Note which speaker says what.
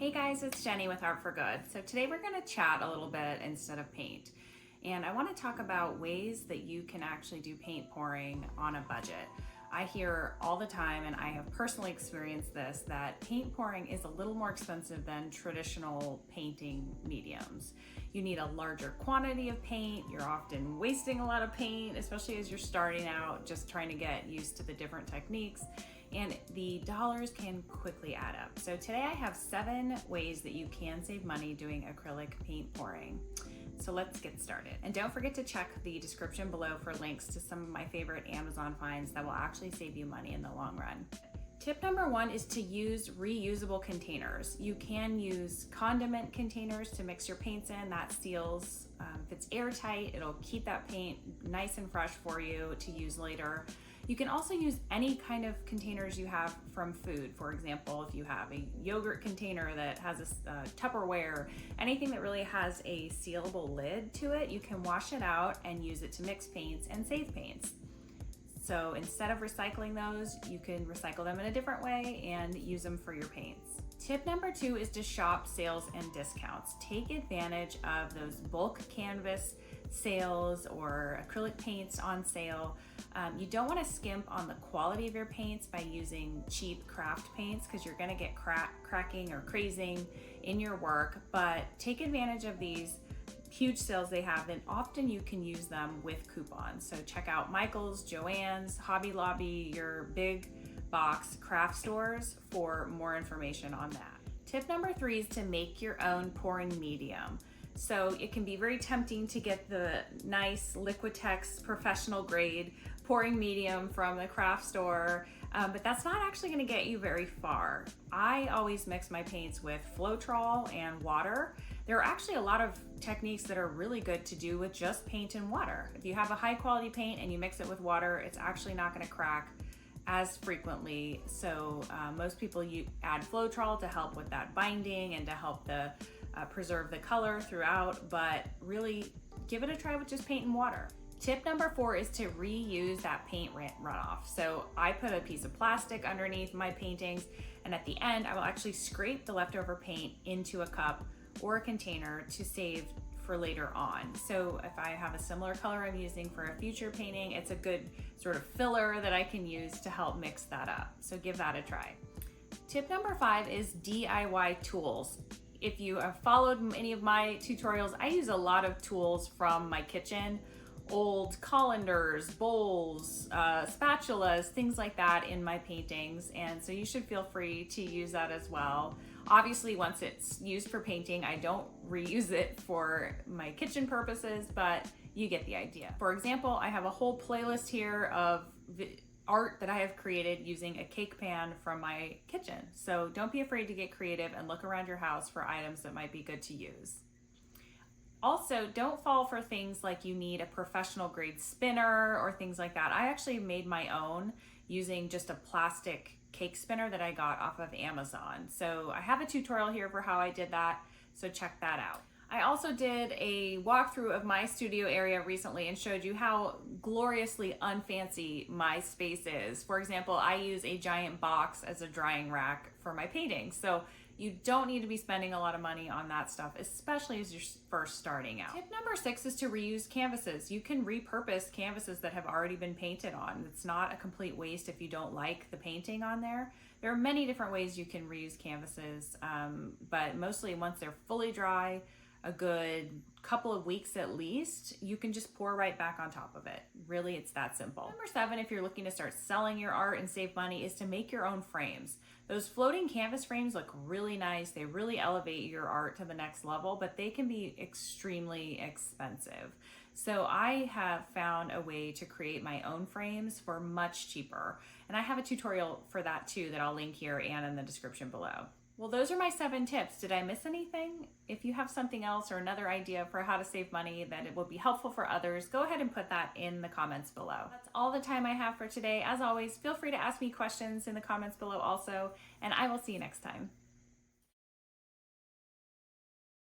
Speaker 1: Hey guys, it's Jenny with Art for Good. So today we're going to chat a little bit instead of paint. And I want to talk about ways that you can actually do paint pouring on a budget. I hear all the time, and I have personally experienced this, that paint pouring is a little more expensive than traditional painting mediums. You need a larger quantity of paint. You're often wasting a lot of paint, especially as you're starting out, just trying to get used to the different techniques. And the dollars can quickly add up. So today I have 7 ways that you can save money doing acrylic paint pouring. So let's get started. And don't forget to check the description below for links to some of my favorite Amazon finds that will actually save you money in the long run. Tip number 1 is to use reusable containers. You can use condiment containers to mix your paints in. That seals. If it's airtight, it'll keep that paint nice and fresh for you to use later. You can also use any kind of containers you have from food. For example, if you have a yogurt container that has a Tupperware, anything that really has a sealable lid to it, you can wash it out and use it to mix paints and save paints. So instead of recycling those, you can recycle them in a different way and use them for your paints. Tip number 2 is to shop sales and discounts. Take advantage of those bulk canvas sales or acrylic paints on sale. You don't want to skimp on the quality of your paints by using cheap craft paints because you're going to get cracking or crazing in your work, but take advantage of these huge sales they have, and often you can use them with coupons. So check out Michael's, Joann's, Hobby Lobby, your big box craft stores for more information on that. Tip number 3 is to make your own pouring medium. So it can be very tempting to get the nice Liquitex professional grade pouring medium from the craft store, but that's not actually going to get you very far. I always mix my paints with Floetrol and water. There are actually a lot of techniques that are really good to do with just paint and water. If you have a high quality paint and you mix it with water, it's actually not going to crack as frequently. So most people add Floetrol to help with that binding and to help preserve the color throughout, but really give it a try with just paint and water. Tip number 4 is to reuse that paint runoff. So I put a piece of plastic underneath my paintings, and at the end I will actually scrape the leftover paint into a cup or a container to save for later on. So if I have a similar color I'm using for a future painting, it's a good sort of filler that I can use to help mix that up. So give that a try. Tip number 5 is DIY tools. If you have followed any of my tutorials, I use a lot of tools from my kitchen, old colanders, bowls, spatulas, things like that in my paintings. And so you should feel free to use that as well. Obviously, once it's used for painting, I don't reuse it for my kitchen purposes, but you get the idea. For example, I have a whole playlist here of art that I have created using a cake pan from my kitchen. So don't be afraid to get creative and look around your house for items that might be good to use. Also, don't fall for things like you need a professional grade spinner or things like that. I actually made my own using just a plastic cake spinner that I got off of Amazon. So I have a tutorial here for how I did that, so check that out. I also did a walkthrough of my studio area recently and showed you how gloriously unfancy my space is. For example, I use a giant box as a drying rack for my paintings. So you don't need to be spending a lot of money on that stuff, especially as you're first starting out. Tip number 6 is to reuse canvases. You can repurpose canvases that have already been painted on. It's not a complete waste if you don't like the painting on there. There are many different ways you can reuse canvases, but mostly once they're fully dry, a good couple of weeks at least, you can just pour right back on top of it. Really, it's that simple. Number 7, if you're looking to start selling your art and save money, is to make your own frames. Those floating canvas frames look really nice. They really elevate your art to the next level, but they can be extremely expensive. So I have found a way to create my own frames for much cheaper. And I have a tutorial for that too that I'll link here and in the description below. Well, those are my 7 tips. Did I miss anything? If you have something else or another idea for how to save money that it will be helpful for others, go ahead and put that in the comments below. That's all the time I have for today. As always, feel free to ask me questions in the comments below also, and I will see you next time.